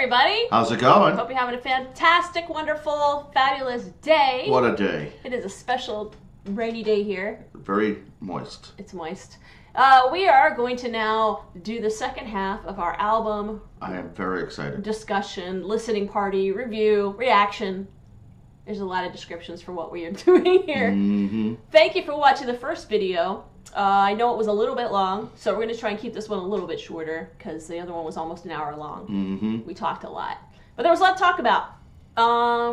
everybody. How's it going? Hope you're having a fantastic, wonderful, fabulous day. What a day. It is a special rainy day here. Very moist. It's moist. We are going to now do the second half of our album. I am very excited. Discussion, listening party, review, reaction. There's a lot of descriptions for what we are doing here. Mm-hmm. Thank you for watching the first video. I know it was a little bit long, so we're going to try and keep this one a little bit shorter because the other one was almost an hour long. Mm-hmm. We talked a lot. But there was a lot to talk about.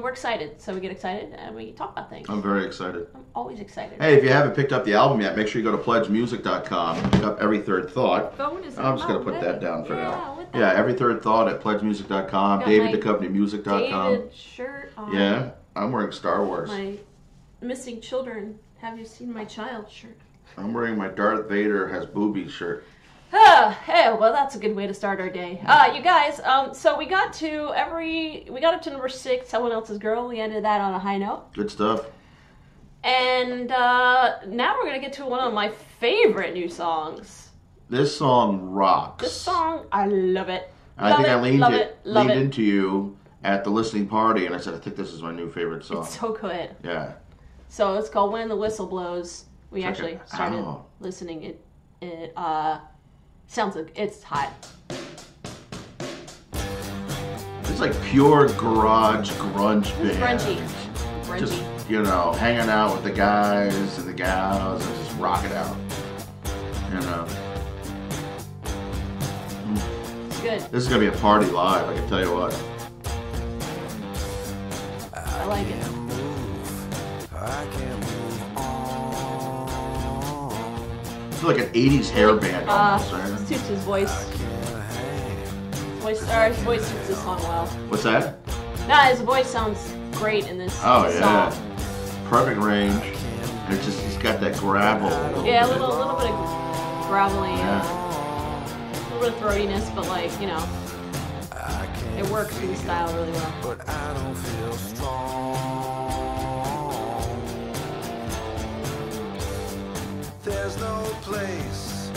We're excited. So we get excited and we talk about things. I'm very excited. I'm always excited. Hey, if you haven't picked up the album yet, make sure you go to pledgemusic.com and pick up Every Third Thought. Phone is I'm just going to put that down for yeah, now. What the Yeah, Every Third Thought at pledgemusic.com, DavidDuchovnyMusic.com. David shirt on. Yeah, I'm wearing Star Wars. My missing children. Have you seen my child shirt? I'm wearing my Darth Vader has boobies shirt. Hey, well, that's a good way to start our day. You guys, so we got up to number 6, Someone Else's Girl. We ended that on a high note. Good stuff. And now we're going to get to one of my favorite new songs. This song rocks. This song, I love it. I think I leaned it. into you at the listening party, and I said, I think this is my new favorite song. It's so good. Yeah. So it's called When the Whistle Blows. We Check actually it started out. listening. It sounds like it's hot. It's like pure garage grunge band. Grungy. Just, you know, hanging out with the guys and the gals and just rock it out. You know. It's good. This is going to be a party live, I can tell you what. I like it. It's like an 80s hair band almost, right? Suits his voice. His voice suits this song well. What's that? Nah, his voice sounds great in this Oh, yeah. song. Perfect range. And it's got that gravel. Yeah, a little bit of gravelly, Yeah. a little bit of throatiness, but like, you know, it works in the style really well. But I don't feel strong. There's no place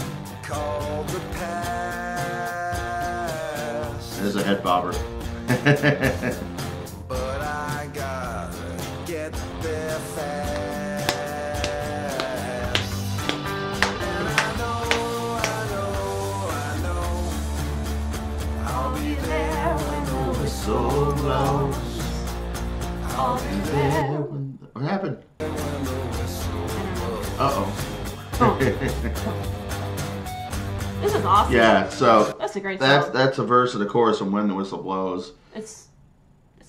called the past. There's a head bobber. But I gotta get there fast. And I know I'll be there when the whistle blows. I'll be there What happened? when the whistle blows. Uh-oh. This is awesome. Yeah, so That's a great song. that's a verse of the chorus of When the Whistle Blows. It's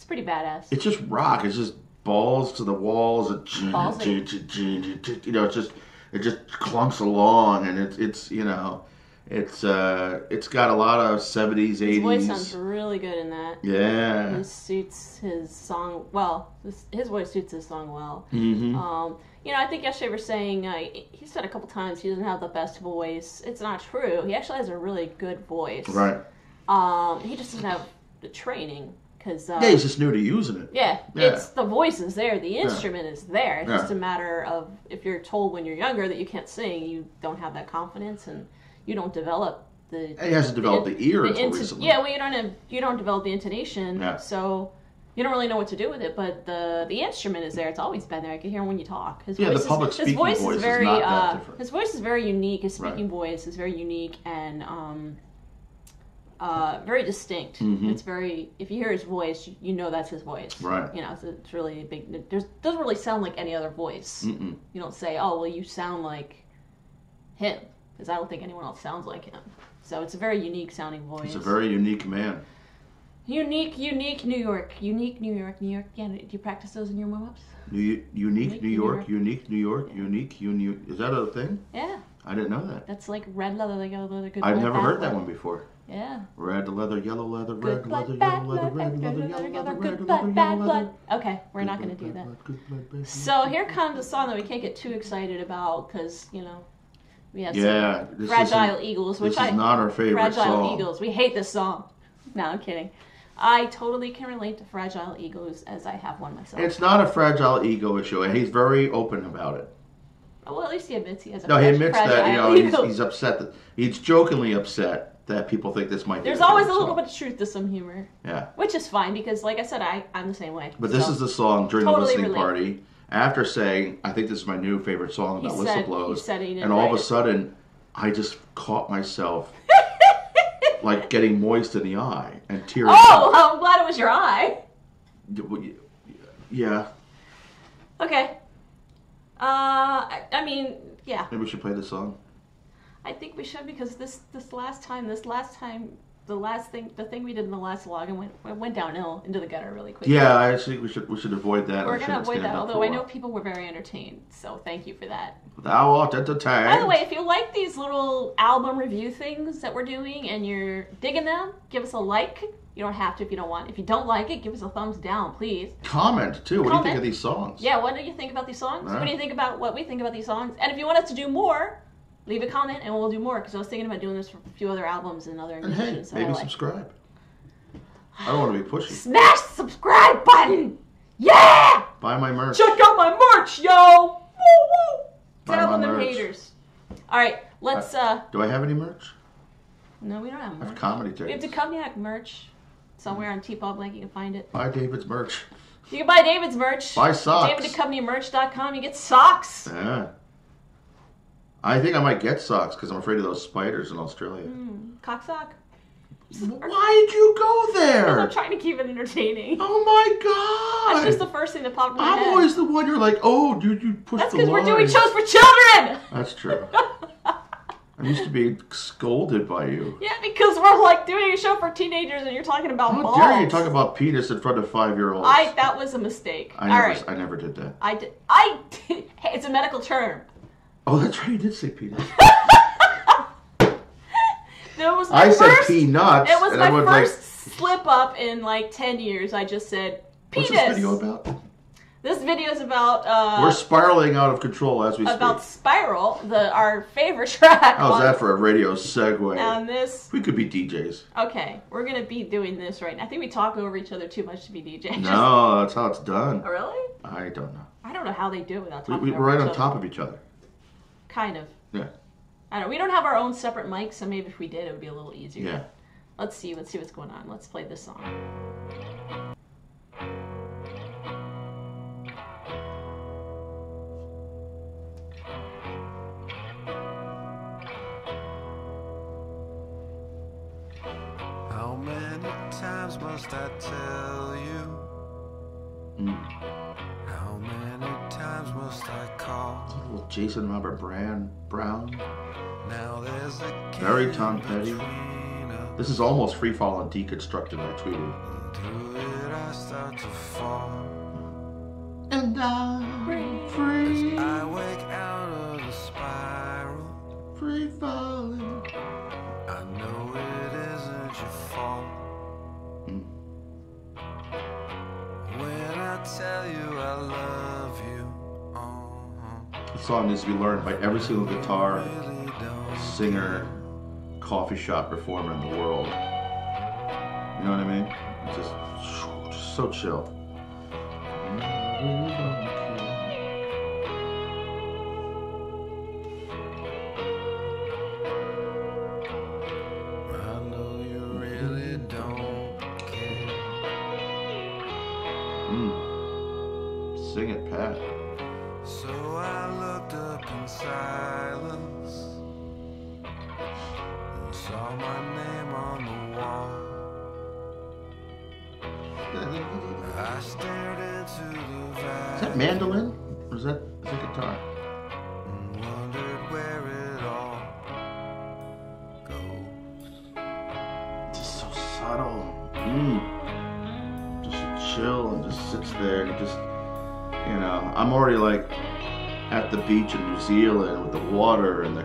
pretty badass. It's just rock. It's just balls to the walls. Ballsy. You know, it just clumps along, and it's you know, it's got a lot of 70s, 80s. His voice sounds really good in that. Yeah. It suits his song well. His voice suits his song well. Mm-hmm. You know, I think yesterday we were saying, he said a couple times he doesn't have the best voice. It's not true. He actually has a really good voice. Right. He just doesn't have the training. Cause, Yeah, he's just new to using it. Yeah, Yeah. it's the voice is there. The instrument is there. It's Yeah. just a matter of if you're told when you're younger that you can't sing, you don't have that confidence and you don't develop the... He hasn't developed the ear until recently. Yeah, well, you don't develop the intonation, Yeah. so you don't really know what to do with it, but the instrument is there. It's always been there. I can hear him when you talk. His Yeah, voice the public speaking voice is very, not that different. his voice is very unique. His speaking Right. voice is very unique and very distinct. Mhm. It's very, if you hear his voice, you know that's his voice. Right. You know, it's really a big, doesn't really sound like any other voice. Mm-mm. You don't say, oh, well, you sound like him, because I don't think anyone else sounds like him. So it's a very unique sounding voice. He's a very unique man. Unique New York. Unique New York. Yeah, do you practice those in your warm-ups? Unique New York. Unique New York. Unique. Is that a thing? Yeah. I didn't know that. That's like red leather, yellow leather, good I've blood, never bad heard that blood. one before. Yeah. Red leather, yellow leather, Good red blood, leather, bad yellow leather, blood, red leather, good yellow leather, leather, good red blood, leather, bad yellow blood. leather. Okay, we're not going to do that. Good blood, bad blood. So here comes a song that we can't get too excited about because, you know, we had Yeah, some this Fragile isn't- Eagles, This which is not our favorite Fragile song. Eagles. We hate this song. No, I'm kidding. I totally can relate to Fragile Eagles as I have one myself. It's not a fragile ego issue, and he's very open about it. Well, at least he admits he has a No, he admits that, you know, fragile ego. he's upset. He's jokingly upset that people think this might be. There's their always a favorite little song. bit of truth to some humor. Yeah. Which is fine because, like I said, I'm the same way. But this So, is the song during totally the listening relate. party. After saying, I think this is my new favorite song about Whistle Blows. He said he didn't and all of write a it. sudden, I just caught myself like getting moist in the eye and tearing Oh, I'm glad it was your eye. up. Yeah. Okay. I mean, yeah. Maybe we should play this song. I think we should because the thing we did in the last log and went downhill into the gutter really quickly. Yeah, I think we should avoid that. We're We gonna shouldn't avoid stand that. up Although for I a know while. people were very entertained, so thank you for that. Thou art entertained. By the way, if you like these little album review things that we're doing and you're digging them, give us a like. You don't have to if you don't want. If you don't like it, give us a thumbs down, please. Comment too. What do you think of these songs? Yeah, what do you think about these songs? Right. What do you think about what we think about these songs? And if you want us to do more, leave a comment and we'll do more. Because I was thinking about doing this for a few other albums and other And hey, musicians. that I maybe like. subscribe. I don't want to be pushy. Smash the subscribe button! Yeah! Buy my merch. Check out my merch, yo! Woo woo! Buy Tell my them the merch. haters. Alright, let's Do I have any merch? no, we don't have I have merch. comedy We have tickets. Duchovny merch. Somewhere on T-Public, you can find it. Buy David's merch. You can buy David's merch. Buy socks. DavidDuchovnyMerch.com. You get socks. Yeah. I think I might get socks because I'm afraid of those spiders in Australia. Cock sock. Why did you go Because I'm there? trying to keep it entertaining. Oh my That's just the god! first thing that popped in my I'm head. always the one you're like, oh, dude, you pushed That's the because line. we're doing shows for children! That's true. I'm used to being scolded by you. Yeah, because we're like doing a show for teenagers and you're talking about How balls. dare you talk about penis in front of 5-year-olds? That was a mistake. I All never, right. I never did that. I did. Hey, it's a medical term. Oh, that's right. You did say penis. That was my I said first, peanuts. It was and my everyone's first like, slip up in like 10 years. I just said penis. what's this video about? This video is about We're spiraling out of control as we about speak. Spiral, our favorite track. How's on, that for a radio segue? on this? We could be DJs. Okay, we're gonna be doing this right now. I think we talk over each other too much to be DJs. No, that's how it's done. Oh, really? I don't know. I don't know how they do it without talking We're over right each on other. top of each other. Kind of. Yeah. I don't. We don't have our own separate mics, so maybe if we did, it would be a little easier. Yeah. Let's see what's going on. Let's play this song. How many times must I tell you? How many times must I call? Little Jason Robert Brown. Now there's a Very gap Tom Petty. between us. This is almost free fall and deconstructed. I tweeted. Through it I start to fall. And I'm free, I wake out of the spiral. free falling. I know it isn't your fault. When I tell you I love you, This song needs to be learned by every single guitar really don't. singer, coffee shop performer in the world. You know what I mean? It's just so chill. I know you really don't care. Sing it, Pat. So I looked up in silence and saw my name on the wall. I stared into the Is that valley mandolin? Or is that guitar? and wondered where it all goes. Just so subtle. Just chill and just sits there and just, you know, I'm already like at the beach in New Zealand with the water and the.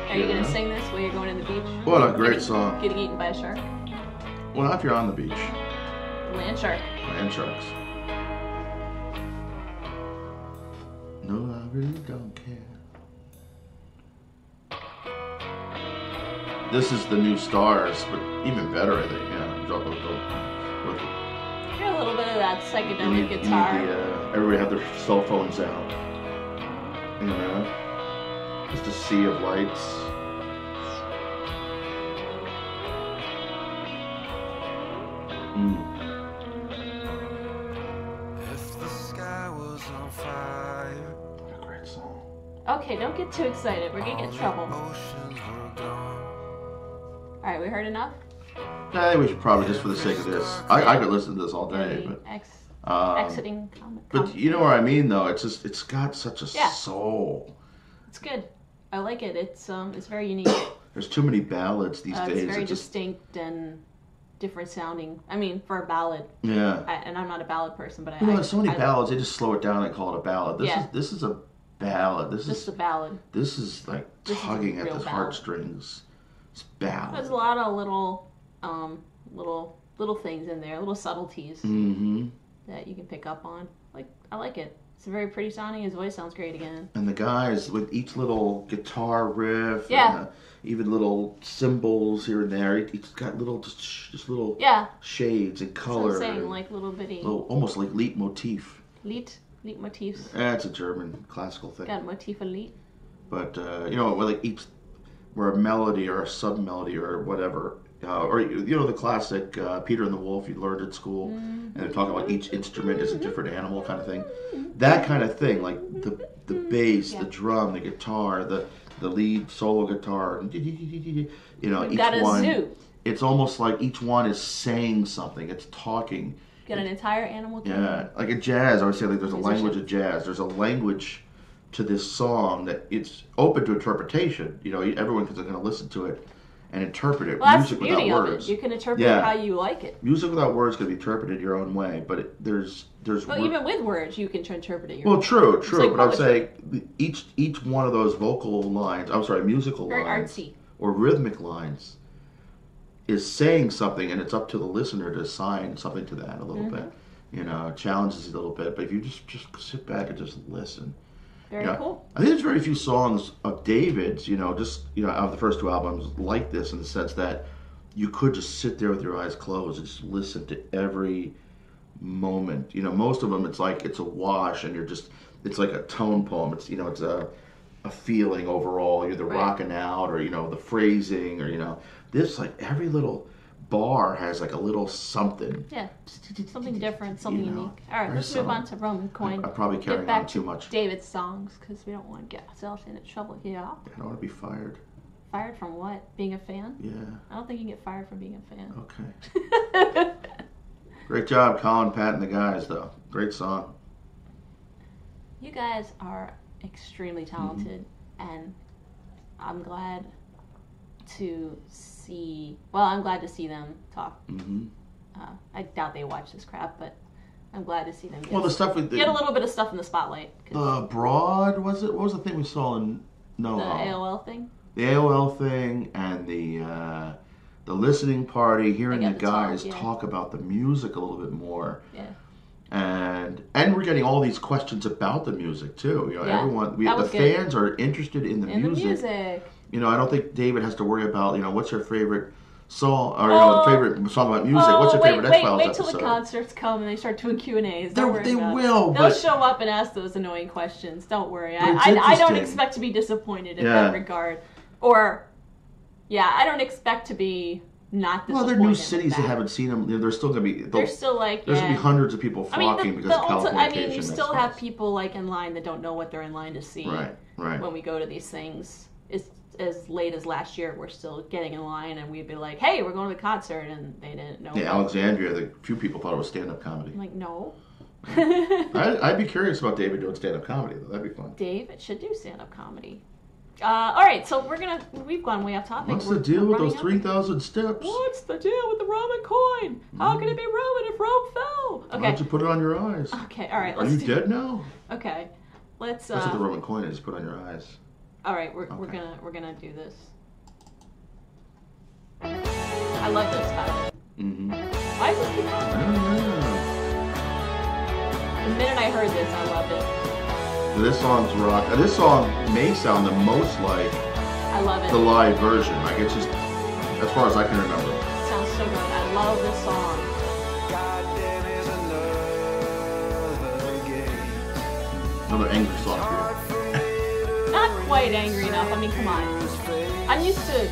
Are you gonna sing this while you're going to the beach? What a great song. Getting eaten by a shark. Well, not if you're on the beach. Land shark. Land sharks. No, I really don't care. This is the new Stars, but even better, I think. Yeah, go with it. Hear a little bit of that You psychedelic need guitar. everybody have their cell phones out. You know? Just a sea of lights. If the sky was on fire, What a great song. Okay, don't get too excited. We're gonna get in trouble. oceans were gone. Alright, we heard enough? I think we should probably, just for the sake of this, I could listen to this all day, but Exiting comment. but you know what I mean, though. It's got such a Yeah. soul. It's good. I like it. It's very unique. There's too many ballads these days. It's very It just, distinct and different sounding. I mean, for a ballad. yeah. And I'm not a ballad person, but You know, there's so many ballads. They just slow it down and call it a ballad. Yeah. This is a ballad. This Just is a ballad. this is like This is a tugging at real the ballad. heartstrings. It's ballad. There's a lot of little things in there, little subtleties Mm-hmm. that you can pick up on. Like, I like it. It's very pretty sounding. His voice sounds great again. And the guys with each little guitar riff, Yeah. and, even little cymbals here and there. It's got little just little Yeah, shades and that's color. what I'm saying. and Like little bitty almost like leitmotif. Leitmotifs. That's a German classical thing. Got motif of Leet. But you know, like each where a melody or a sub melody or whatever, or you know the classic Peter and the Wolf you learned at school, and they're talking about each instrument is a different animal kind of thing. That kind of thing, like the bass, Yeah. the drum, the guitar, the lead solo guitar, you know, We've each got a one. zoo. It's almost like each one is saying something. It's talking. Got an entire animal kingdom. Yeah, like in jazz, I would say like there's a Musician. language of jazz. There's a language to this song that it's open to interpretation. You know, everyone is going to listen to it and interpret it. Well, that's the Music without beauty of words. it. You can interpret Yeah. it how you like it. Music without words can be interpreted your own way, but there's Well, even with words, you can interpret it your well, own. true, It's like but I'm poetry. saying each one of those vocal lines, I'm sorry, musical Very lines artsy. or rhythmic lines is saying something, and it's up to the listener to assign something to that a little Mm-hmm. bit. You know, it challenges you a little bit, but if you just sit back and just listen. Very Yeah. cool. I think there's very few songs of David's, out of the first two albums like this, in the sense that you could just sit there with your eyes closed and just listen to every moment. You know, most of them it's like it's a wash, and it's like a tone poem. It's it's a feeling overall. You're either Right. rocking out, or the phrasing, or this, like every little bar has like a little something. Yeah. Something different, something unique. All right, very let's move subtle. on to Roman Coin. I'm probably carrying Get back on too much. David's songs, because we don't want to get ourselves into trouble here. I don't want to be fired. Fired from what? Being a fan? Yeah. I don't think you can get fired from being a fan. Okay. Great job, Colin, Pat, and the guys, though. Great song. You guys are extremely talented, Mm-hmm. and I'm glad to see. Well, I'm glad to see them talk. Mm-hmm. I doubt they watch this crap, but I'm glad to see them get, Well, the stuff with get a little bit of stuff in the spotlight. 'Cause the Broad, was it? What was the thing we saw in the AOL thing. The AOL thing and the listening party, hearing They the got to talk, guys yeah. talk about the music a little bit more. Yeah. And we're getting all these questions about the music too. Yeah, Everyone, that the was good. fans are interested in the And music. the music. I don't think David has to worry about what's your favorite song or favorite song about music. What's your favorite X-Files wait till episode? the concerts come and they start doing Q&As. Don't worry They about it. will, They'll but show up and ask those annoying questions. Don't worry. But it's I don't interesting. expect to be disappointed in Yeah. that regard. Or, yeah, I don't expect to be not disappointed. well, there are new with cities that that. haven't seen them. There's still gonna be. They're still like, There's yeah. gonna be hundreds of people flocking because of Californication. you that's still fine. have people like in line that don't know what they're in line to see. Right. When we go to these things, it's as late as last year. We're still getting in line, and we'd be like, "Hey, we're going to the concert," and they didn't know. Yeah, Alexandria. The few people thought it was stand-up comedy. I'm like, no. I'd be curious about David doing stand-up comedy, though. That'd be fun. David should do stand-up comedy. All right, so we've gone way off topic. What's We're the deal with running those out. 3,000 steps? What's the deal with the Roman coin? How can it be Roman if Rome fell? Why Okay. don't you put it on your eyes? Okay. All right. Are Let's you do. dead now? Okay. Let's. That's what the Roman coin is. Put on your eyes. All right. We're Okay. gonna do this. I love this title. Mm-hmm. Why does it keep on? The minute I heard this, I loved it. This song's rock. This song may sound the most like I love it. the live version. Like it's just, as far as I can remember. It sounds so good. I love this song. Goddamn is another gate. Another angry song for Not quite angry enough. I mean, come on. I'm used to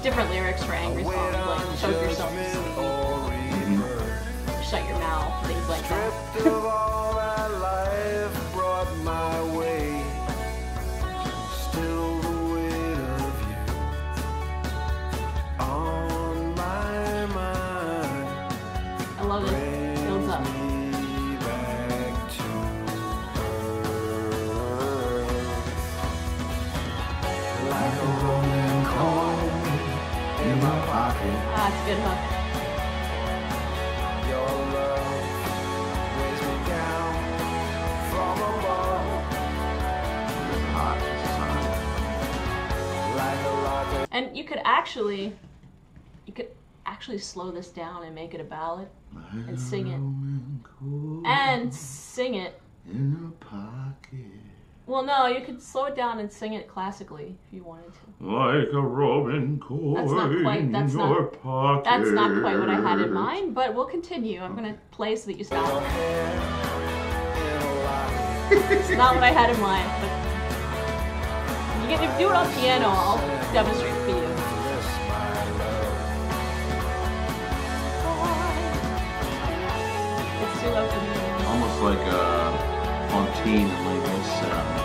different lyrics for angry songs, like "Choke Yourself to Sleep." you. Mm-hmm. It's like that. Stripped of all that life brought my way. Still the weight of you on my mind. I love it. Builds up. Me back to earth. Like a rolling coin in my pocket. Ah, it's a good hook. Your love weighs me down from above. It's hot. Like a rocket. And you could actually slow this down and make it a ballad and sing it. And sing it. In a pocket. Well, no, you could slow it down and sing it classically if you wanted to. Like a robin coin That's not quite- in that's your not- pocket. That's not quite what I had in mind, but we'll continue. I'm going to play so that you stop. It's not what I had in mind, but you get to do it on piano. I'll demonstrate for you. It's too low for me. Almost like Fontaine and Les Mis sound.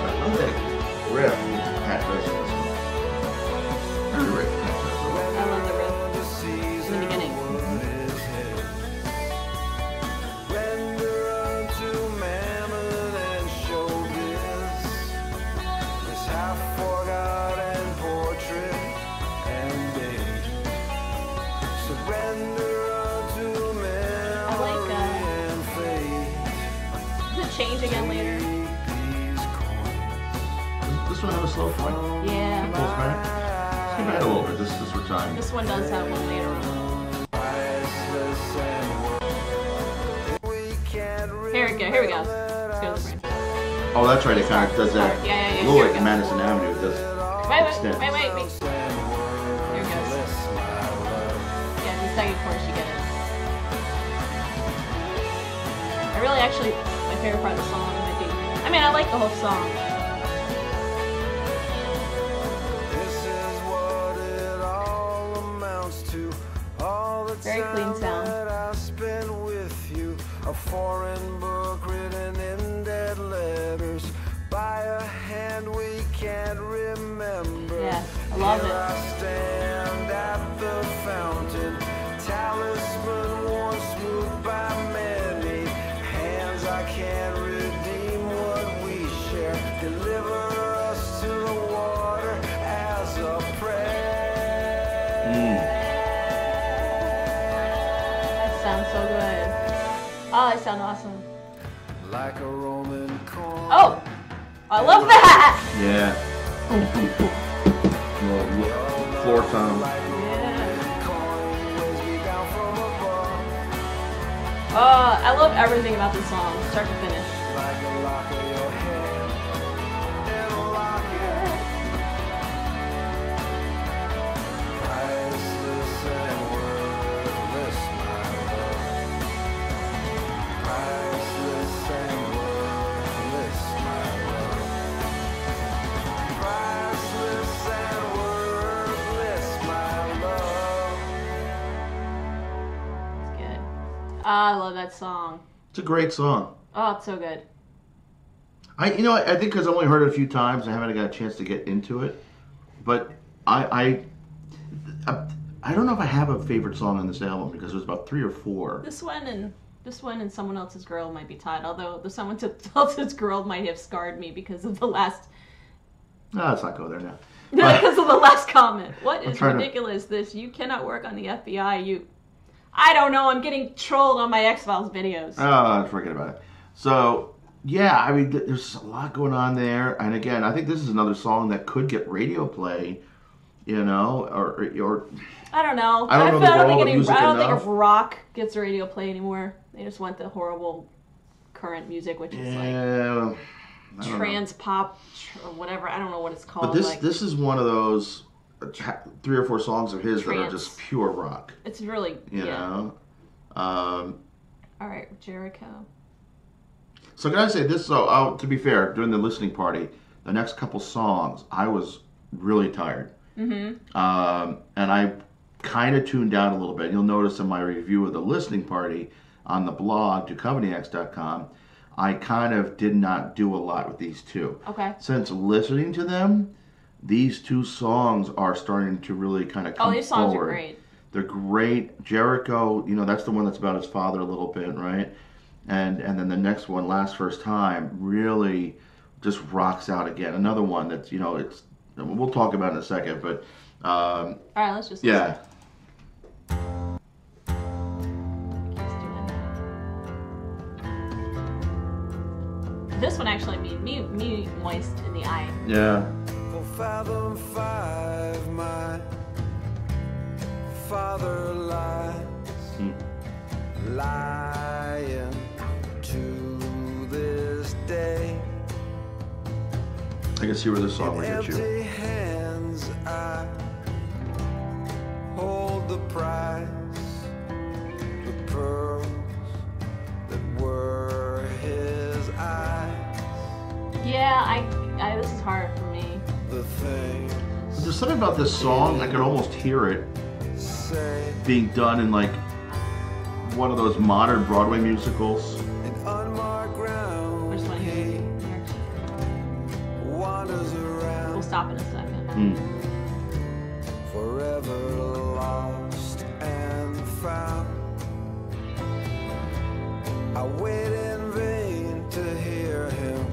I love that riff. Pat Russell. Very riff. I love the riff in the beginning. Render unto mammon and showbiz this half-forgotten portrait and date. Surrender unto memory and fate. Does it change again later? These coins. This one have a slow point. Yeah. Pulls back. Skip ahead a little bit. This is for time. This one does have one later on. Here we go. Let's go to the bridge. Oh, that's right. It kind of does that. Yeah. A little Here like we go. Madison Avenue. It does. Wait. extends. Here it goes. Yeah, the second chorus you get it. I really actually, my favorite part of the song might be, I mean, I like the whole song. This is what it all amounts to. All the Very clean time sound. that I spent with you. A foreign book written in dead letters by a hand we can't remember. Yeah, I love Here it. I stand at the fountain, talisman worn smooth by many hands. I can't redeem what we share. Deliver us to the water as a prayer. That sounds so good. Oh, they sound awesome. Like a Roman coin. Oh, I love that. Yeah. Floor tone. I love everything about this song, start to finish. Like a lock of your hair and a locket. Priceless and worthless, my love. Priceless and worthless, my love. Priceless and worthless, my love. It's good. I love that song. It's a great song. Oh, it's so good. I think because I only heard it a few times, I haven't got a chance to get into it. But I don't know if I have a favorite song on this album because there's about 3 or 4. This one and Someone Else's Girl might be tied, although the Someone Else's Girl might have scarred me because of the last No, let's not go there now. because of the last comment. What is trying to- ridiculous this? You cannot work on the FBI. I don't know, I'm getting trolled on my X-Files videos. Forget about it. So, yeah, I mean, there's a lot going on there. And again, I think this is another song that could get radio play, or I don't know. I don't know the role of music I don't think enough. if rock gets radio play anymore. They just want the horrible current music, which is like yeah, I don't know. trans pop or whatever. I don't know what it's called. But this is one of those 3 or 4 songs of his that are Trance. just pure rock. It's really You know. All right, Jericho. So can I say this? So to be fair, during the listening party, the next couple songs, I was really tired. And I kind of tuned out a little bit. You'll notice in my review of the listening party on the blog, duchovnyx.com, I kind of did not do a lot with these two. Okay. Since listening to them, these two songs are starting to really kind of come forward. Oh, these songs are great. They're great. Jericho, that's the one that's about his father a little bit, right? And then the next one, Last First Time, really just rocks out again. Another one that's, it's, we'll talk about in a second, but... all right, let's just listen. This one actually made me moist in the eye. Yeah. For fathom 5, my father lies, lying to this day. I can see where this song would hit Empty you. hands, I hold the prize, the pearls that were his eyes. Yeah, I this is hard for me. The things There's something about this song, I could almost hear it say being done in like one of those modern Broadway musicals. in unmarked ground. I just want to hear He the lyrics. wanders We'll around, stop in a second. forever lost and found. I wait in vain to hear him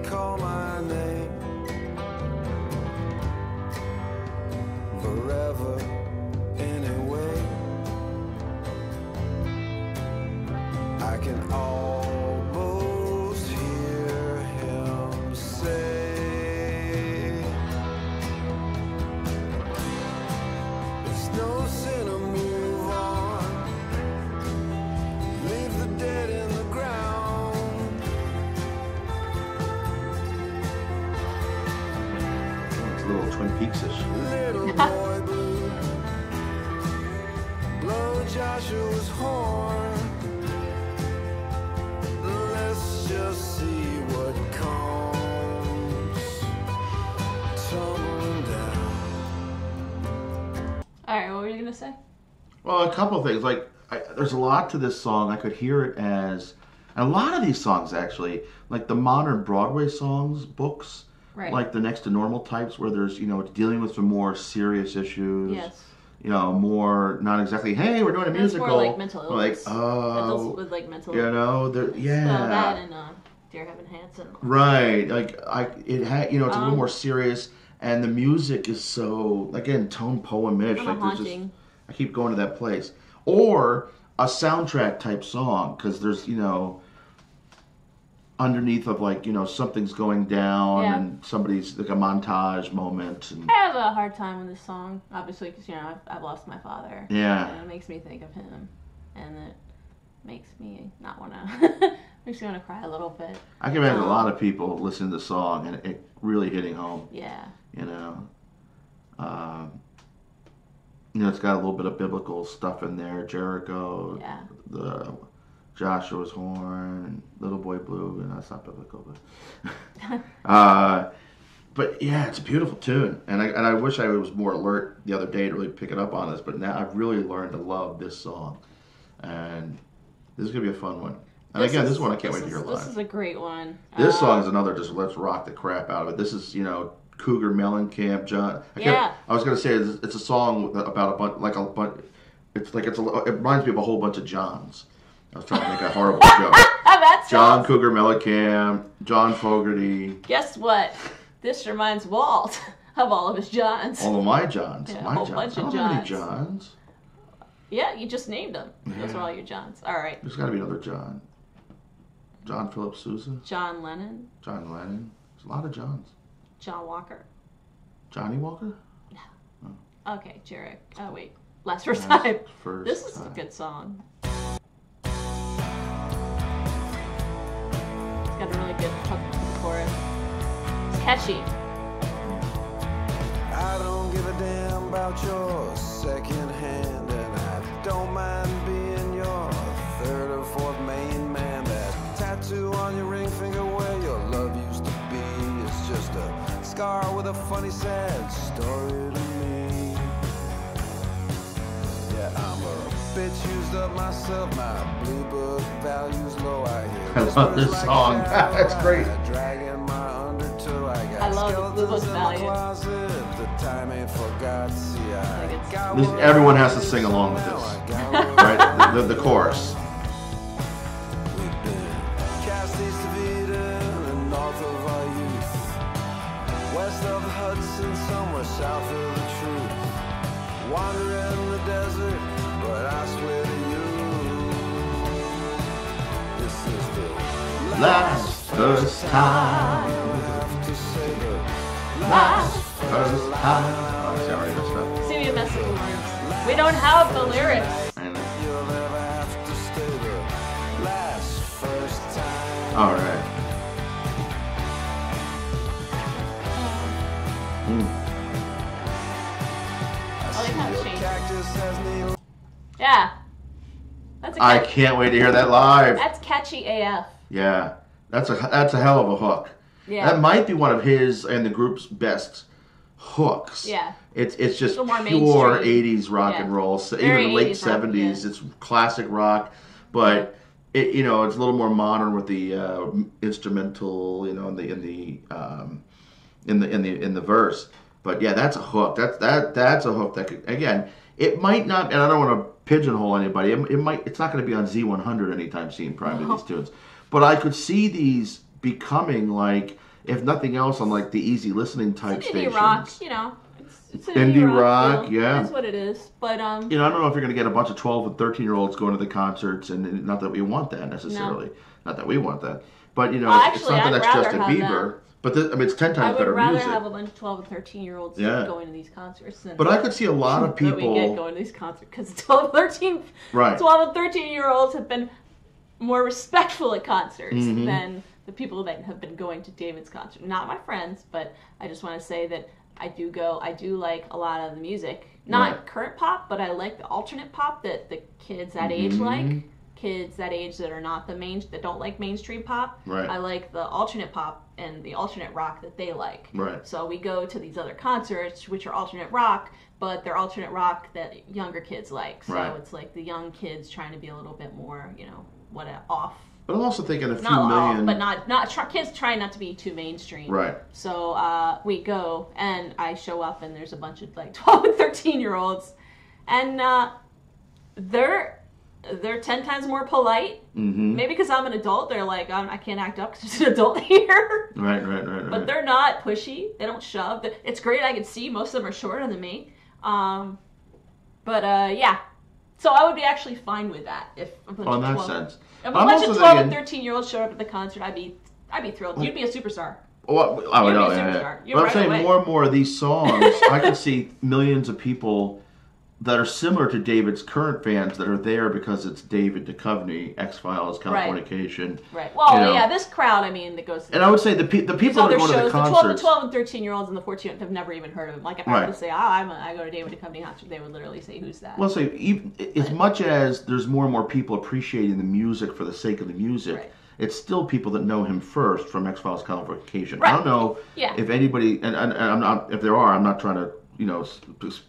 call my name. Forever anyway. I can almost hear him say, it's no sin to move on, leave the dead in the ground. It's a little Twin Peaks-ish. Little boy blue, blow Joshua's horn. Let's just see what comes tumbling down. All right, what were you gonna say? Well, a couple of things. Like, there's a lot to this song. I could hear it as, and a lot of these songs actually, like the modern Broadway songs, books, Right. like the Next to Normal types, where there's, it's dealing with some more serious issues. Yes. More not exactly. Hey, we're doing a It's musical. more like mental illness. Like, oh, With like mental. yeah. Well, that and Dear Heaven Hansen. Right, like it's a little more serious, and the music is so, again, tone poem-ish. Like there's just, haunting. I keep going to that place, or a soundtrack type song, because there's underneath of like something's going down, Yeah. and somebody's like a montage moment, and I have a hard time with this song, obviously, because I've lost my father. Yeah. And it makes me think of him, and it makes me not want to. Makes me want to cry a little bit. I can imagine a lot of people listening to the song and it really hitting home. Yeah. It's got a little bit of biblical stuff in there. Jericho, Yeah. the Joshua's horn, and Little Boy Blue, and that's not biblical, but yeah, it's a beautiful tune, and I wish I was more alert the other day to really pick it up on this, but now I've really learned to love this song, and this is gonna be a fun one. And this one I can't wait to hear live. This is a great one. This song is another just let's rock the crap out of it. This is Cougar Mellencamp, John. I was gonna say it's a song about a bunch it reminds me of a whole bunch of Johns. I was trying to make a horrible joke. John Cougar Mellencamp, John Fogerty. Guess what? This reminds Walt of all of his Johns. All of my Johns. Yeah, my a whole Johns. bunch I of don't have any Johns. Johns. Yeah, you just named them. Those are all your Johns. All right. There's got to be another John. John Philip Sousa. John Lennon. John Lennon. There's a lot of Johns. John Walker. Johnny Walker? Okay, Jarek. Oh, wait. Last First Time. First This is Time. a good song. It's got a really good hook to the chorus. It's catchy. I don't give a damn about your second hand, and I don't mind being your third or fourth main man. That tattoo on your ring finger where your love used to be is just a scar with a funny sad story to me. Yeah, I'm a bitch, used up myself, my blue book values low. I love this song. That's great. Dragging my undertow. I love the blue book value. The time ain't forgot. See, Everyone has to sing along with this, right? The chorus. We've been cast east of Eden and north of our youth, west of the Hudson, somewhere south of the truth. Wandering the desert, but I swear to you, this is the Last first time. to say the Last First time. Oh, sorry, I messed up. See, we messed with the words. We don't have the lyrics. I know. you'll never have to stay the last first time. All right. I like how it's changed. Cactus has neon. Yeah. That's a I catchy, can't wait to hear that live. that's catchy AF. Yeah, that's a hell of a hook. Yeah. That might be one of his and the group's best hooks. Yeah. It's just A little more pure mainstream. 80s rock Yeah. and roll. Very Even late 80s rock, 70s, yeah. it's classic rock, but it's a little more modern with the instrumental, in the verse. But yeah, that's a hook. That's a hook that could, again, it might not, and I don't want to pigeonhole anybody. It's not going to be on Z100 anytime soon, probably these tunes. But I could see these becoming like, if nothing else, on like the easy listening type It's stations. indie rock, It's an Indie rock, deal. yeah. It is what it is. But I don't know if you're going to get a bunch of 12 and 13-year-olds going to the concerts, and not that we want that necessarily. Not that we want that. But, it's actually, not that I'd that's rather Justin have Bieber. that. But it's 10 I times would better rather music. have a bunch of 12 and 13-year-olds Yeah. going to these concerts than But I could see a lot of that we get people. going to these concerts because 12 and Right. 13-year-olds have been more respectful at concerts Mm-hmm. than the people that have been going to David's concert. Not my friends, but I just want to say that I do like a lot of the music. Not Right. current pop, but I like the alternate pop that the kids that age Mm-hmm. like. Kids that age that are not that don't like mainstream pop. Right. I like the alternate pop and the alternate rock that they like. Right. So we go to these other concerts, which are alternate rock, but they're alternate rock that younger kids like. So Right. it's like the young kids trying to be a little bit more, off. But I'm also thinking a few Not million. off, but not kids trying not to be too mainstream. Right. So we go, and I show up, and there's a bunch of like 12 and 13-year-olds, and they're 10 times more polite. Mm-hmm. Maybe because I'm an adult, they're like, I can't act up because there's an adult here. Right. But they're not pushy. They don't shove. It's great. I can see most of them are shorter than me. Yeah. So I would be actually fine with that if a bunch in of that 12, sense. If a But I'm bunch of also 12 and thinking- 13-year-olds showed up at the concert, I'd be thrilled. You'd be a superstar. Well, I would You'd know. be a Yeah. superstar. You're But I'm right saying away. more and more of these songs, I could see millions of people that are similar to David's current fans that are there because it's David Duchovny, X-Files, Californication. Right. Well, you know. yeah, this crowd, that goes to And I would say the people that are other going to the shows, the concerts. 12 and 13-year-olds and the 14 have never even heard of him. Like, if I Right. were to say, I go to David Duchovny concert, they would literally say, who's that? Well, say even as much as there's more and more people appreciating the music for the sake of the music, Right. it's still people that know him first from X-Files, Californication. Right. I don't know Yeah. if anybody, and I'm not. If there are, I'm not trying to.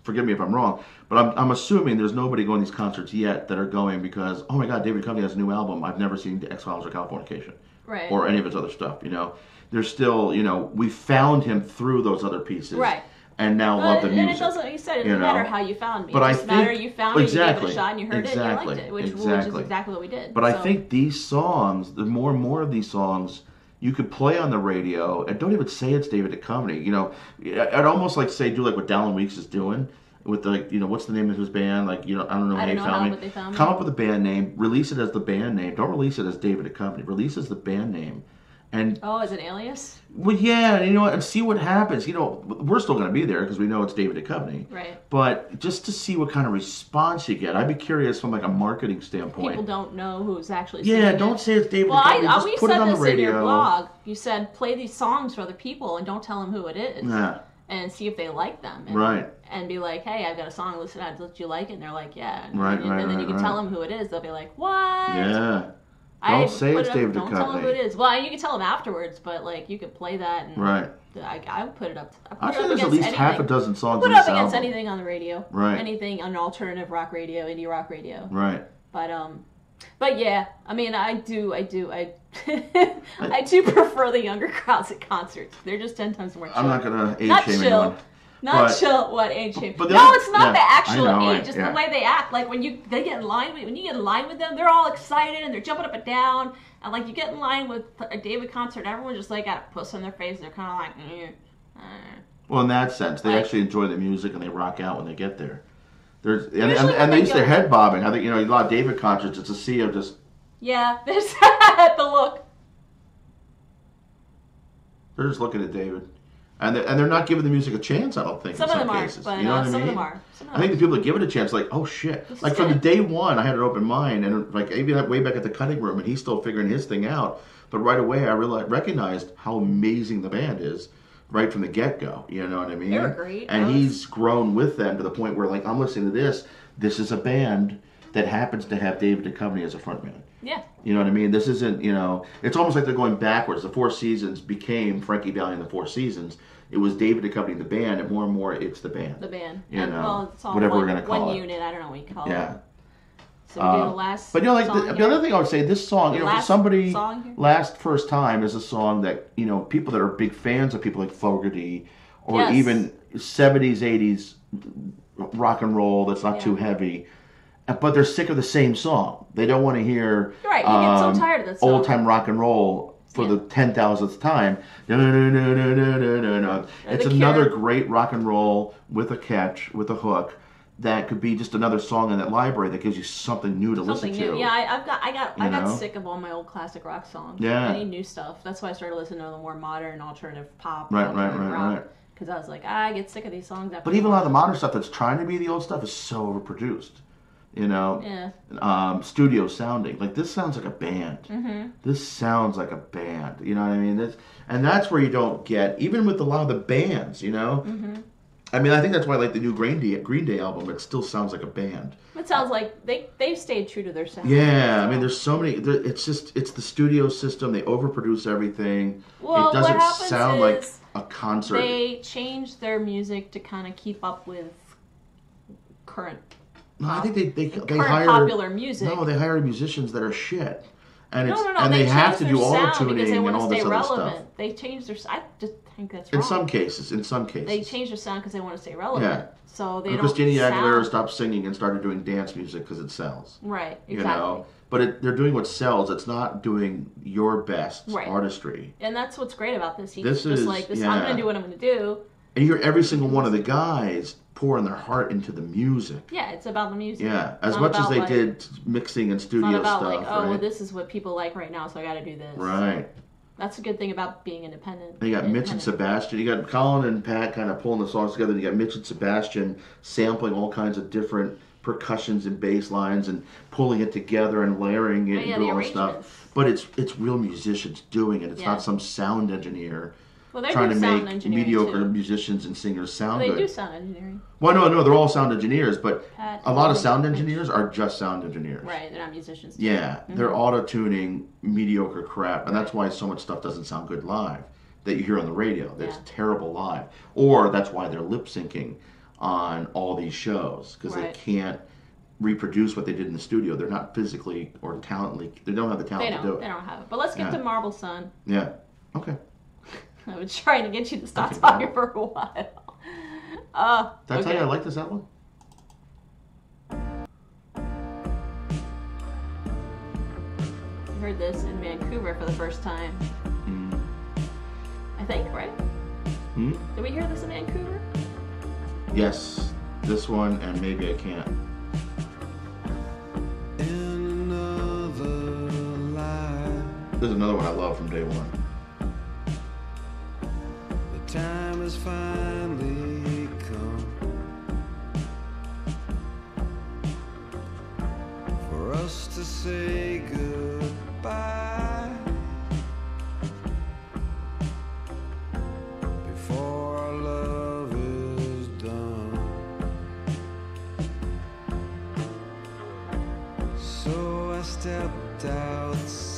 Forgive me if I'm wrong, but I'm assuming there's nobody going to these concerts yet that are going because, oh my God, David Duchovny has a new album. I've never seen X-Files or Californication. Right. Or any of his other stuff. There's still, we found him through those other pieces. Right. And now love the music. And it doesn't, you said, it doesn't matter how you found me. But It I just matter think- you found it, you gave it exactly, a shot, and you heard it, and you liked it, which is exactly. exactly what we did. But I think these songs, the more and more of these songs, you could play on the radio, and don't even say it's David Duchovny. I'd almost like say do like what Dallin Weeks is doing with what's the name of his band? I don't know how I they don't know found how, me. but they found me. Come up with a band name, release it as the band name. Don't release it as David Duchovny. Release it as the band name. And Oh, is it Alias? well, yeah, and and see what happens. We're still going to be there because we know it's David Duchovny. Right. But just to see what kind of response you get, I'd be curious from like a marketing standpoint. People don't know who's actually Yeah, singing don't it. say it's David Well, Duchovny. Just we put it said on the this in your radio. blog. You said play these songs for other people and don't tell them who it is. Yeah, And see if they like them. And, right. And be like, hey, I've got a song. Listen, do you like it? And they're like, yeah. Right, and right, then you right, can right. tell them who it is. They'll be like, what? Yeah. Don't say it's David Don't tell him who it Duchovny. is. Well, you can tell him afterwards, but like you could play that and Right. I would put it up. I'm sure there's at least half a dozen songs Put in it up this against album. anything on the radio. Right. Anything on alternative rock radio, indie rock radio. Right. But yeah, I mean, I do prefer the younger crowds at concerts. They're just 10 times more chill. I'm not gonna age Not shame chill. anyone. Not But- chill. What age shame? but No, it's not the actual I know, age. It's yeah. the way they act. Like when you get in line with them, they're all excited and they're jumping up and down. And like you get in line with a David concert, everyone's just like got a puss on their face. They're kind of like, Well, in that sense, they Like- actually enjoy the music and they rock out when they get there. There's and Usually when they they used their go- head bobbing. I think a lot of David concerts. It's a sea of just yeah. There's the look. they're just looking at David, and they're not giving the music a chance. I don't think Some in of them are, cases. but You know what I some of mean? them are. Some of I think them the people that give it a chance, like, oh shit, This like is from the good. day one, I had an open mind, and like even way back at the cutting room, and he's still figuring his thing out. But right away, I recognized how amazing the band is, right from the get go. You know what I mean? They were great. And he's grown with them to the point where, like, I'm listening to this. This is a band that happens to have David Duchovny as a frontman. Yeah. You know what I mean? This isn't, it's almost like they're going backwards. The Four Seasons became Frankie Valli and the Four Seasons. It was David Duchovny, the band, and more, it's the band. The band. You know, well, it's all whatever one, we're going to call one it. unit. I don't know what you call Yeah. it. So we do the last But like song the here. other thing I would say, this song, The for last somebody, song here? Last First Time is a song that, people that are big fans of people like Fogerty, or Yes. even 70s, 80s rock and roll that's not Yeah. too heavy, but they're sick of the same song. They don't want to hear You're right, you get so tired of that song. old time rock and roll for Yeah. the 10,000th time. No. It's The another Cure. great rock and roll with a catch, with a hook. That could be just another song in that library that gives you something new to Something listen new. to. Yeah, I got know? sick of all my old classic rock songs. Yeah. I need new stuff. That's why I started listening to the more modern alternative pop. Right. Because I was like, I get sick of these songs. After But even a lot of the modern stuff that's trying to be the old stuff is so overproduced. Yeah. Studio sounding. Like, this sounds like a band. Mm-hmm. This sounds like a band. You know what I mean? And that's where you don't get, even with a lot of the bands, Mm-hmm. I mean, I think that's why I like the new Green Day album. It still sounds like a band. It sounds like they've stayed true to their sound. Yeah, I mean, there's so many. It's the studio system. They overproduce everything. Well, it doesn't what happens sound like is a concert. They change their music to kind of keep up with current. No, I think they current hire popular music. No, they hire musicians that are shit, and it's No. and they have to change do their auto sound because they tuning want and to all stay this other relevant. stuff. They change their. I just think that's In wrong. some cases. They change their sound because they want to stay relevant. Yeah. So they And don't. Christina Aguilera sound... stopped singing and started doing dance music because it sells. Right. Exactly. You know, but they're doing what sells. It's not doing your best Right. artistry. And that's what's great about this. He's This just is- like this. yeah. I'm going to do what I'm going to do. And you hear every single one of the guys pouring their heart into the music. Yeah, it's about the music. Yeah, It's as not much as about, they like, did mixing and It's studio not about stuff. like, oh, right? well, this is what people like right now, so I got to do this. Right. That's a good thing about being independent. You got Mitch and Sebastian. You got Colin and Pat kind of pulling the songs together. You got Mitch and Sebastian sampling all kinds of different percussions and bass lines and pulling it together and layering it Oh, yeah, and doing the all this stuff. arrangements. But it's real musicians doing it. It's Yeah. not some sound engineer Well, they trying do to sound make engineering, mediocre too. musicians and singers sound They good. do sound engineering. Well, no, they're all sound engineers, but Pat, a lot of Mitch. sound engineers are just sound engineers. Right, they're not musicians. Yeah, they're auto-tuning mediocre crap, and that's why so much stuff doesn't sound good live that you hear on the radio. That's Yeah. terrible live. Or that's why they're lip-syncing on all these shows, because Right. they can't reproduce what they did in the studio. They're not physically or talently, they don't have the talent to do it. They don't have it. But let's get Yeah. to Marble Sun. Yeah, okay. I was trying to get you to stop Okay, talking for a while. Did I tell okay. you I like this album? I heard this in Vancouver for the first time. Mm. I think, right? Hmm? Did we hear this in Vancouver? Yes, this one and Maybe I Can't. In another life, There's another one I love from day one. the time has finally come for us to say goodbye before our love is done. So I stepped outside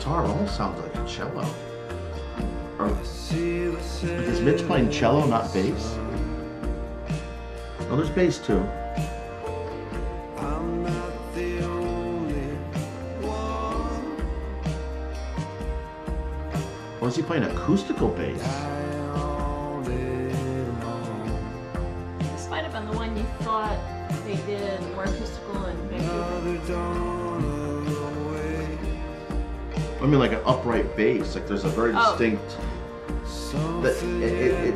guitar almost sounds like a cello. Or, is Mitch playing cello, not bass? Oh, there's bass too. I'm not the only one. Or is he playing acoustical bass? This might have been the one you thought they did more acoustical and bigger. I mean, like an upright bass. Like there's a very distinct.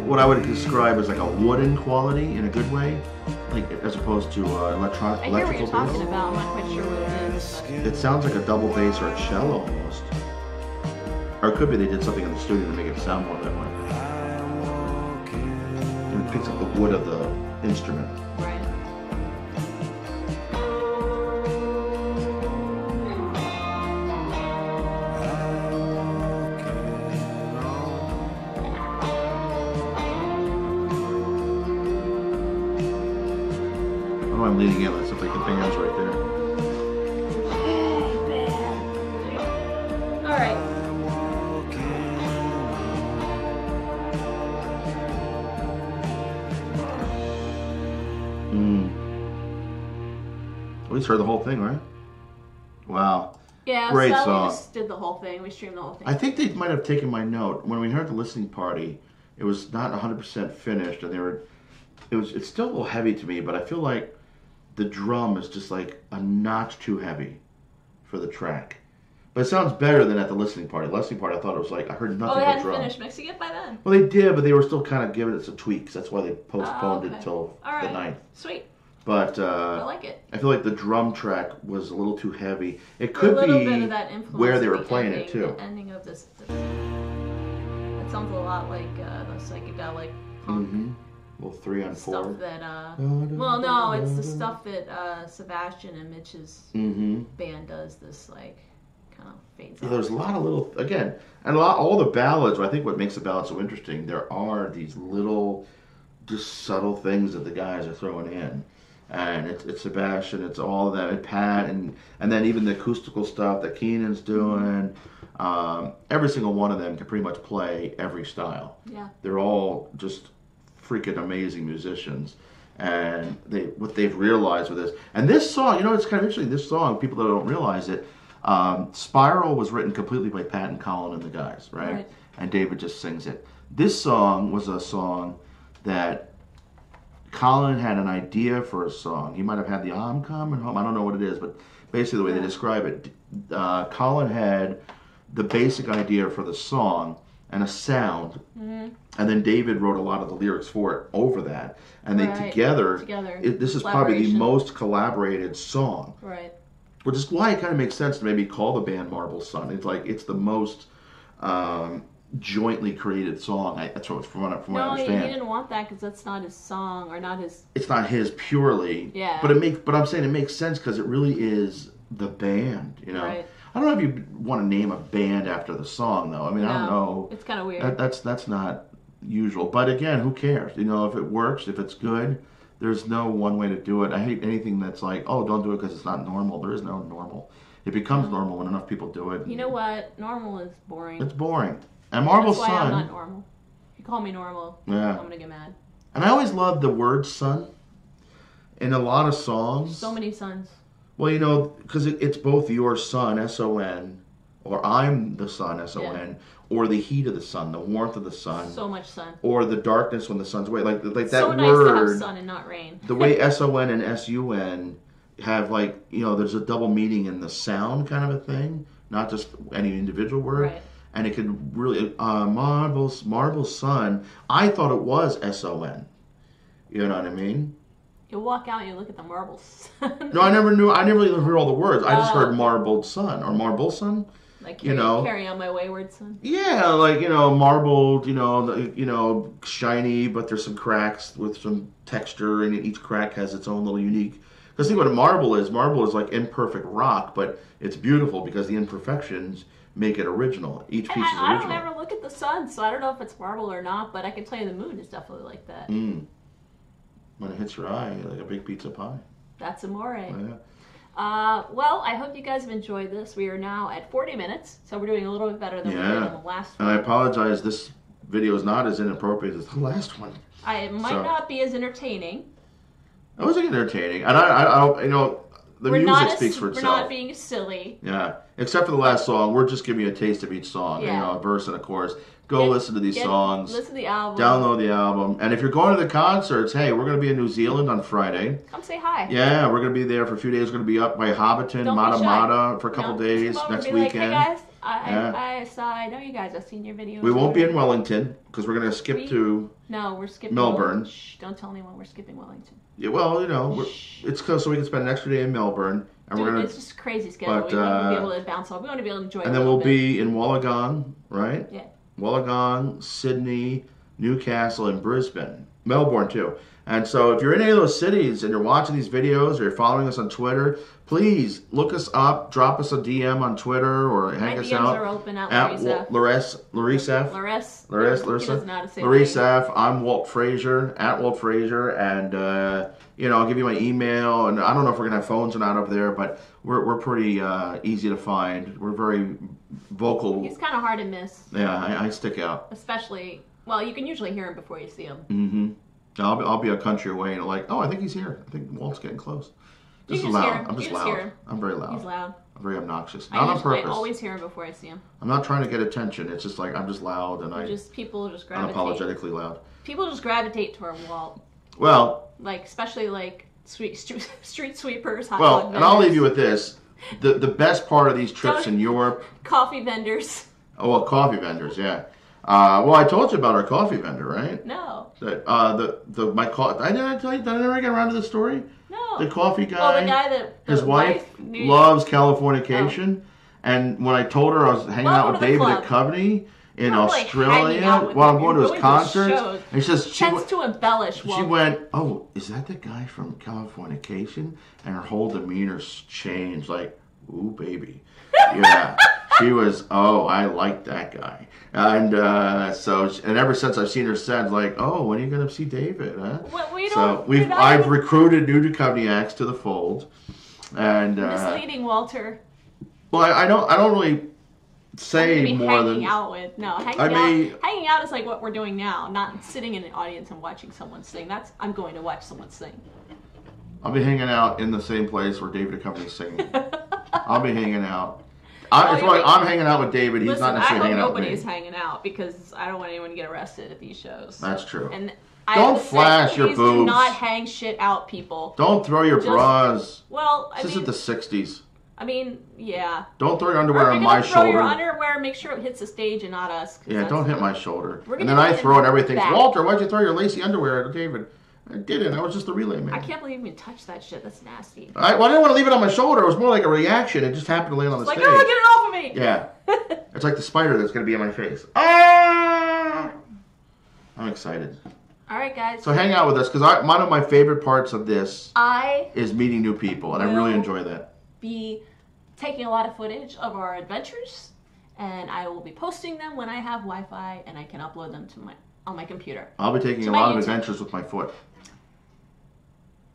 What I would describe as like a wooden quality in a good way, like as opposed to electrical. I hear what you're talking about. I'm not quite sure what it is. But... It sounds like a double bass or a cello almost. Or it could be they did something in the studio to make it sound more that way. And it picks up the wood of the instrument. Right. I'm leaning in. Let's see if I can bang hands right there. All right. At least heard the whole thing, right? Wow. Yeah, great so song. we just did the whole thing. We streamed the whole thing. I think they might have taken my note when we heard the listening party. It was not 100% finished, and it's still a little heavy to me, but I feel like the drum is just like a notch too heavy for the track. But it sounds better than at the listening party. Listening party, I thought it was like, I heard nothing they but hadn't drum. finished mixing it by then? Well, they did, but they were still kind of giving it some tweaks. That's why they postponed it till the 9th. Sweet. But I like it. I feel like the drum track was a little too heavy. It could a little be bit of that influence where they were the playing ending, it too. The ending of this. It sounds a lot like the psychedelic funk. Mm-hmm. Well, 3 on 4. Stuff that, well, no, it's the stuff that Sebastian and Mitch's band does. This like kind of fades out. There's a lot of little, again, and all the ballads. I think what makes the ballads so interesting, there are these little, just subtle things that the guys are throwing in. And it's Sebastian, it's all of them, and Pat, and then even the acoustical stuff that Keenan's doing. Every single one of them can pretty much play every style. Yeah. They're all just freaking amazing musicians. And what they've realized with this. And this song, it's kind of interesting, this song, people that don't realize it, Spiral was written completely by Pat and Colin and the guys, right? And David just sings it. This song was a song that Colin had an idea for a song. He might have had the I'm Coming Home. I don't know what it is, but basically the way they describe it, Colin had the basic idea for the song and a sound, and then David wrote a lot of the lyrics for it over that, and they together this is probably the most collaborated song. Right. Which is why it kind of makes sense to maybe call the band Marble Sun. It's like it's the most jointly created song. That's what from what I understand. No, he didn't want that because that's not his song or not his. It's not his purely. Yeah. But I'm saying it makes sense because it really is the band. Right. I don't know if you want to name a band after the song though. I mean, I don't know. It's kind of weird. That's not usual. But again, who cares? If it works, if it's good, there's no one way to do it. I hate anything that's like, oh, don't do it because it's not normal. There is no normal. It becomes normal when enough people do it. You know what? Normal is boring. It's boring. And Marble That's why Sun. I'm not normal. If you call me normal, I'm gonna get mad. And I always loved the word sun in a lot of songs. So many suns. Well, because it's both your sun, S-O-N, or I'm the sun, S-O-N, or the heat of the sun, the warmth of the sun. So much sun. Or the darkness when the sun's away. Like that so word. Nice to have sun and not rain. The way S-O-N and S-U-N have there's a double meaning in the sound kind of a thing, not just any individual word. Right. And it could really, marble sun, I thought it was S-O-N. You know what I mean? You walk out and you look at the marbles. No, I never even heard all the words. I just heard marbled sun, or marble sun. Like carry on my wayward son. Yeah, like, marbled, shiny, but there's some cracks with some texture, and each crack has its own little unique. Because think what a marble is like imperfect rock, but it's beautiful because the imperfections make it original. Each piece is original. I don't ever look at the sun, so I don't know if it's marble or not, but I can tell you the moon is definitely like that. When it hits your eye, like a big pizza pie. That's amore. Oh, Well, I hope you guys have enjoyed this. We are now at 40 minutes, so we're doing a little bit better than we did on the last one. And I apologize, this video is not as inappropriate as the last one. It might not be as entertaining. It wasn't entertaining. And I the music speaks for itself. We're not being silly. Yeah. Except for the last song, we're just giving you a taste of each song. Yeah. A verse and a chorus. Go listen to these songs. Listen to the album. Download the album. And if you're going to the concerts, hey, we're going to be in New Zealand on Friday. Come say hi. Yeah, we're going to be there for a few days. We're going to be up by Hobbiton, Mata for a couple days next weekend. Like, hey guys, I know you guys. I've seen your videos. We won't be in Wellington because we're going to skip to we're skipping Melbourne. Shh, don't tell anyone we're skipping Wellington. Yeah, well, it's close, so we can spend an extra day in Melbourne. And Dude, we're gonna, it's just a crazy schedule. We want to be able to bounce off. We want to be able to enjoy it. And then we'll be in Wollongong, right? Yeah. Wollongong, Sydney, Newcastle, and Brisbane. Melbourne, too. And so if you're in any of those cities and you're watching these videos or you're following us on Twitter, please look us up, drop us a DM on Twitter or hang us out. My DMs are open at Larissa F. I'm Walt Frasier, at Walt Frasier, and I'll give you my email. And I don't know if we're gonna have phones or not over there, but we're pretty easy to find. We're very vocal. He's kind of hard to miss. Yeah, I stick out. Especially, well, you can usually hear him before you see him. Mm-hmm. I'll be a country away and I think he's here. I think Walt's getting close. Just loud. I'm just loud. I'm very loud. He's loud. I'm very obnoxious. Not on purpose. I always hear him before I see him. I'm not trying to get attention. It's just like I'm just loud and people just gravitate. Unapologetically loud. People just gravitate toward Walt. Well, especially street sweepers, hot dog vendors. And I'll leave you with this: the best part of these trips in Europe. Coffee vendors. Oh well, coffee vendors, yeah. I told you about our coffee vendor, right? No. That I never get around to the story. No. The coffee guy. Well, the guy that his wife loves Californication, and when I told her I was hanging out with David Duchovny in Australia, I'm going to his concerts, and she says to embellish. She went, "Oh, is that the guy from Californication?" And her whole demeanor's changed, like, "Ooh, baby." Yeah. She was, I like that guy. And and ever since I've seen her said, like, when are you going to see David? Huh? Well, I've recruited new Duchovny acts to the fold. And misleading Walter. Well, I don't really say more than hanging out with. No, hanging out is like what we're doing now, not sitting in an audience and watching someone sing. I'm going to watch someone sing. I'll be hanging out in the same place where David Duchovny's singing. I'll be hanging out. I'm hanging out with David. He's not necessarily hanging out with me. Nobody's hanging out because I don't want anyone to get arrested at these shows. That's true. And don't flash your boobs. Do not hang shit out, people. Don't throw your bras. Well, this isn't the 60s. I mean, yeah. Don't throw your underwear on my shoulder. Throw your underwear, make sure it hits the stage and not us. Yeah, don't hit my sholler. And then I throw it everything. Walter, why'd you throw your lacy underwear at David? I didn't. I was just a relay man. I can't believe you even touched that shit. That's nasty. I didn't want to leave it on my shoulder. It was more like a reaction. It just happened to land on the stage. Get it off of me! Yeah. It's like the spider that's going to be in my face. Ah! I'm excited. All right, guys. So hang out with us because one of my favorite parts of this is meeting new people, and I really enjoy that. Be taking a lot of footage of our adventures, and I will be posting them when I have Wi-Fi and I can upload them to on my computer. I'll be taking a lot of adventures with my foot.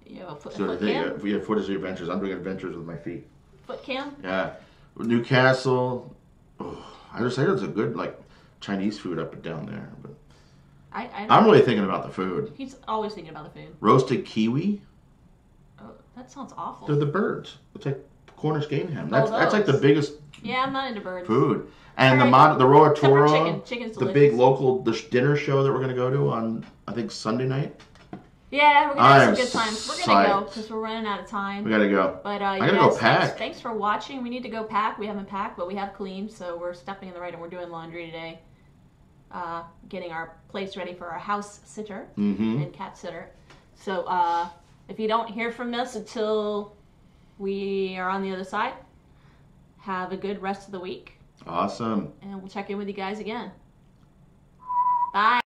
You have a foot cam? We have footage of adventures. I'm doing adventures with my feet. Foot cam? Yeah. Newcastle. I just heard there's a good Chinese food up and down there. But I'm really thinking about the food. He's always thinking about the food. Roasted kiwi. Oh, that sounds awful. They're the birds. It's like Cornish game ham. That's like the biggest. Yeah, I'm not into birds. Food. And the Roa Toro, Chicken's the big local dinner show that we're going to go to on, I think, Sunday night. Yeah, we're going to have some good times. We're going to go because we're running out of time. We got to go. But I got to go pack. Thanks for watching. We need to go pack. We haven't packed, but we have cleaned, so we're stepping in the right, and we're doing laundry today. Getting our place ready for our house sitter and cat sitter. So if you don't hear from us until we are on the other side, have a good rest of the week. Awesome. And we'll check in with you guys again. Bye.